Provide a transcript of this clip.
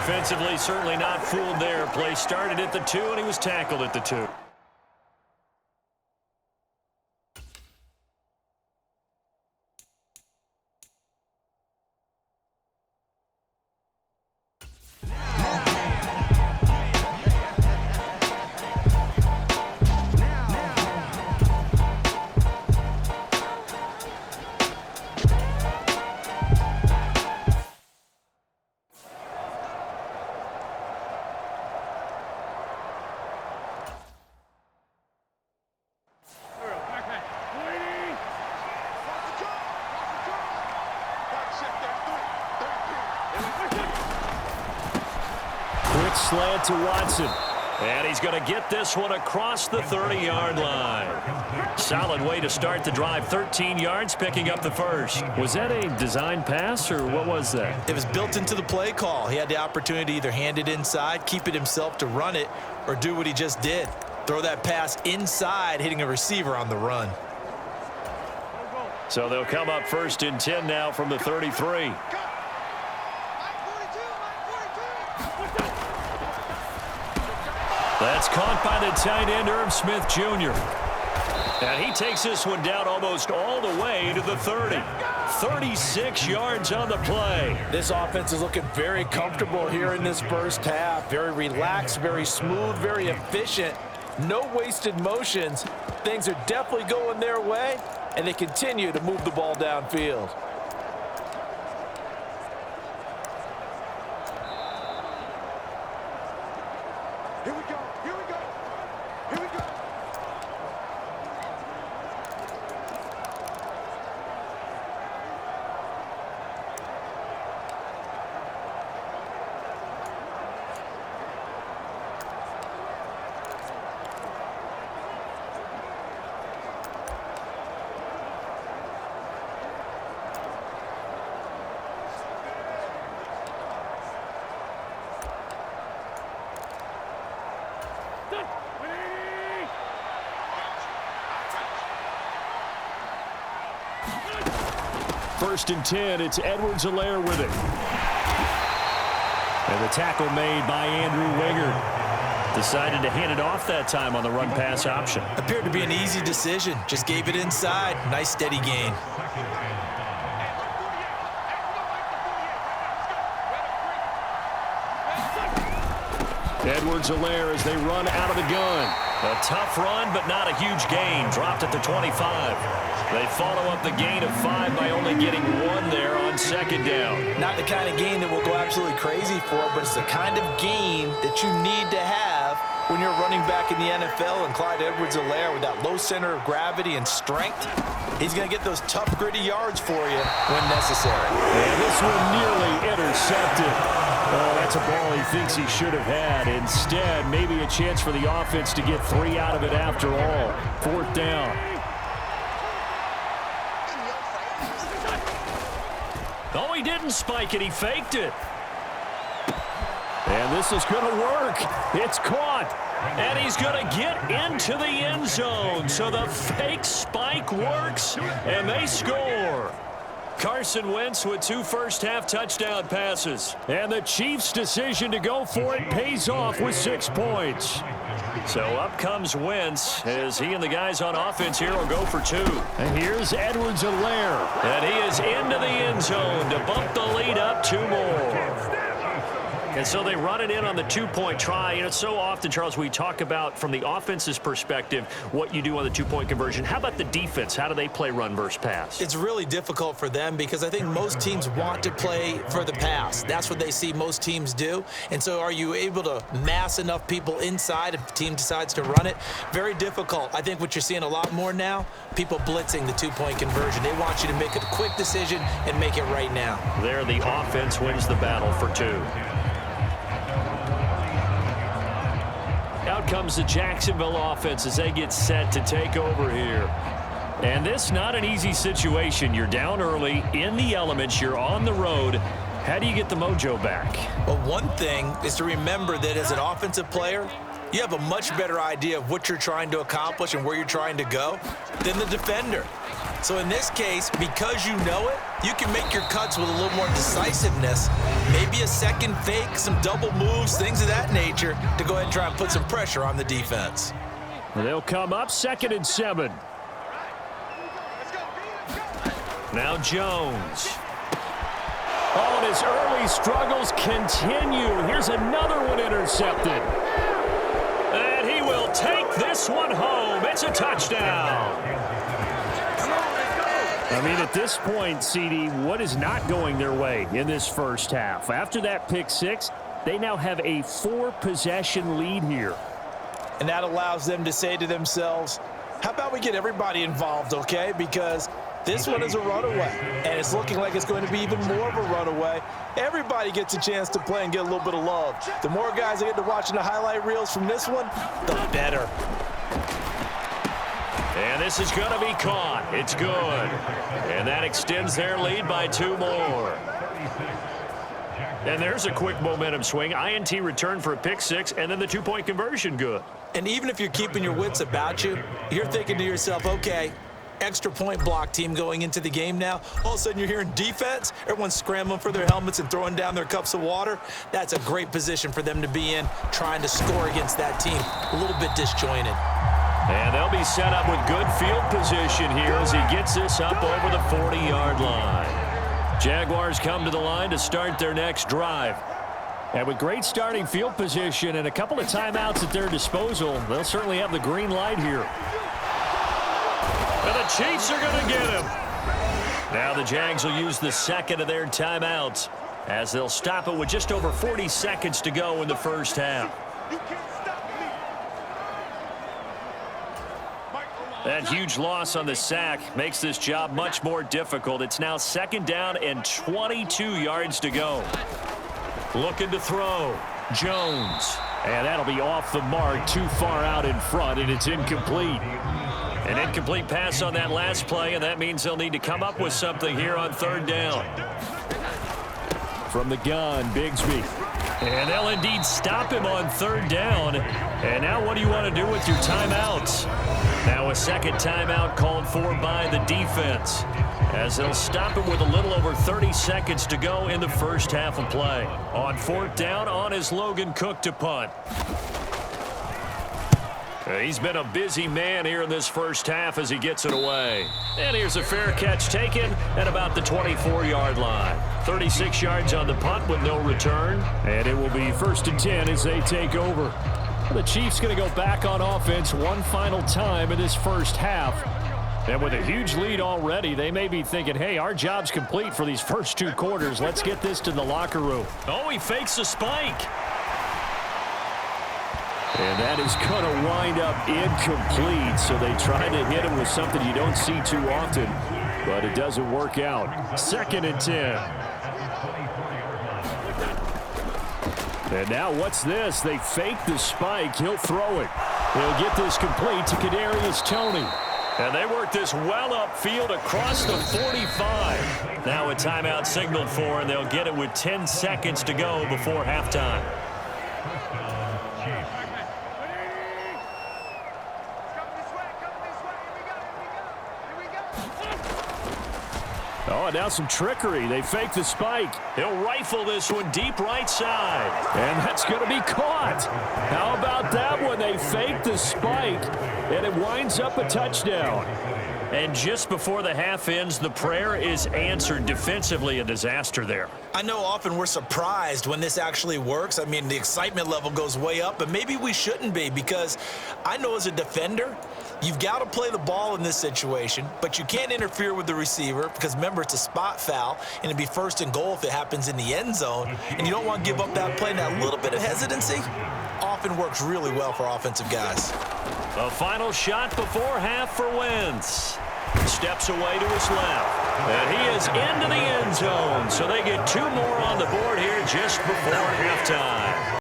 defensively, certainly not fooled there. Play started at the 2, and he was tackled at the 2. Quick slant to Watson. And he's going to get this one across the 30-yard line. Solid way to start the drive. 13 yards, picking up the first. Was that a design pass, or what was that? It was built into the play call. He had the opportunity to either hand it inside, keep it himself to run it, or do what he just did. Throw that pass inside, hitting a receiver on the run. So they'll come up 1st and 10 now from the 33. That's caught by the tight end, Irv Smith Jr. And he takes this one down almost all the way to the 30. 36 yards on the play. This offense is looking very comfortable here in this first half. Very relaxed, very smooth, very efficient. No wasted motions. Things are definitely going their way, and they continue to move the ball downfield. Here we go. Here we go. Here we go. First and 10, it's Edwards-Helaire with it. And the tackle made by Andrew Wingard. Decided to hand it off that time on the run-pass option. Appeared to be an easy decision. Just gave it inside. Nice steady gain. Edwards-Helaire as they run out of the gun. A tough run, but not a huge gain. Dropped at the 25. They follow up the gain of 5 by only getting 1 there on 2nd down. Not the kind of gain that we'll go absolutely crazy for, but it's the kind of gain that you need to have when you're running back in the NFL. And Clyde Edwards-Helaire, with that low center of gravity and strength, he's going to get those tough, gritty yards for you when necessary. And this one nearly intercepted. Oh, that's a ball he thinks he should have had. Instead, maybe a chance for the offense to get 3 out of it after all. 4th down. Oh, he didn't spike it. He faked it. And this is going to work. It's caught. And he's going to get into the end zone. So the fake spike works, and they score. Carson Wentz with 2 first-half touchdown passes. And the Chiefs' decision to go for it pays off with 6 points. So up comes Wentz as he and the guys on offense here will go for 2. And here's Edwards-Helaire. And he is into the end zone to bump the lead up 2 more. And so they run it in on the 2-point try. You know, so often, Charles, we talk about from the offense's perspective what you do on the 2-point conversion. How about the defense? How do they play run versus pass? It's really difficult for them because I think most teams want to play for the pass. That's what they see most teams do. And so are you able to mass enough people inside if the team decides to run it? Very difficult. I think what you're seeing a lot more now, people blitzing the 2-point conversion. They want you to make a quick decision and make it right now. There, the offense wins the battle for 2. Out comes the Jacksonville offense as they get set to take over here. And this not an easy situation. You're down early, in the elements, you're on the road. How do you get the mojo back? Well, one thing is to remember that as an offensive player, you have a much better idea of what you're trying to accomplish and where you're trying to go than the defender. So in this case, because you know it, you can make your cuts with a little more decisiveness, maybe a second fake, some double moves, things of that nature, to go ahead and try and put some pressure on the defense. They'll come up 2nd and 7. Now Jones. Oh, and his early struggles continue. Here's another one intercepted. And he will take this one home. It's a touchdown. I mean, at this point, CD, what is not going their way in this first half? After that pick six, they now have a 4-possession lead here. And that allows them to say to themselves, how about we get everybody involved, okay? Because this one is a runaway, and it's looking like it's going to be even more of a runaway. Everybody gets a chance to play and get a little bit of love. The more guys that get to watching the highlight reels from this one, the better. And this is going to be caught. It's good. And that extends their lead by 2 more. And there's a quick momentum swing. INT return for a pick six, and then the 2-point conversion good. And even if you're keeping your wits about you, you're thinking to yourself, okay, extra point block team going into the game now. All of a sudden you're hearing defense. Everyone's scrambling for their helmets and throwing down their cups of water. That's a great position for them to be in, trying to score against that team. A little bit disjointed. And they'll be set up with good field position here as he gets this up over the 40-yard line. Jaguars come to the line to start their next drive. And with great starting field position and a couple of timeouts at their disposal, they'll certainly have the green light here. And the Chiefs are going to get him. Now the Jags will use the second of their timeouts as they'll stop it with just over 40 seconds to go in the first half. That huge loss on the sack makes this job much more difficult. It's now 2nd down and 22 yards to go. Looking to throw. Jones. And that'll be off the mark, too far out in front, and it's incomplete. An incomplete pass on that last play, and that means they'll need to come up with something here on 3rd down. From the gun, Bigsby. And they'll indeed stop him on 3rd down. And now what do you want to do with your timeouts? Now a second timeout called for by the defense, as they'll stop him with a little over 30 seconds to go in the first half of play. On 4th down, on is Logan Cook to punt. He's been a busy man here in this first half as he gets it away. And here's a fair catch taken at about the 24-yard line. 36 yards on the punt with no return. And it will be 1st and 10 as they take over. The Chiefs going to go back on offense one final time in this first half. And with a huge lead already, they may be thinking, hey, our job's complete for these first 2 quarters. Let's get this to the locker room. Oh, he fakes a spike. And that is going to wind up incomplete. So they try to hit him with something you don't see too often, but it doesn't work out. 2nd and 10. And now what's this? They fake the spike. He'll throw it. He'll get this complete to Kadarius Toney. And they work this well upfield across the 45. Now a timeout signaled for, and they'll get it with 10 seconds to go before halftime. Oh, and now some trickery. They fake the spike. He'll rifle this one deep right side. And that's going to be caught. How about that one? They fake the spike, and it winds up a touchdown. And just before the half ends, the prayer is answered. Defensively, a disaster there. I know often we're surprised when this actually works. I mean, the excitement level goes way up, but maybe we shouldn't be, because I know as a defender, you've got to play the ball in this situation, but you can't interfere with the receiver because, remember, it's a spot foul, and it'd be 1st and goal if it happens in the end zone, and you don't want to give up that play. And that little bit of hesitancy often works really well for offensive guys. The final shot before half for Wentz. Steps away to his left. And he is into the end zone, so they get 2 more on the board here just before halftime.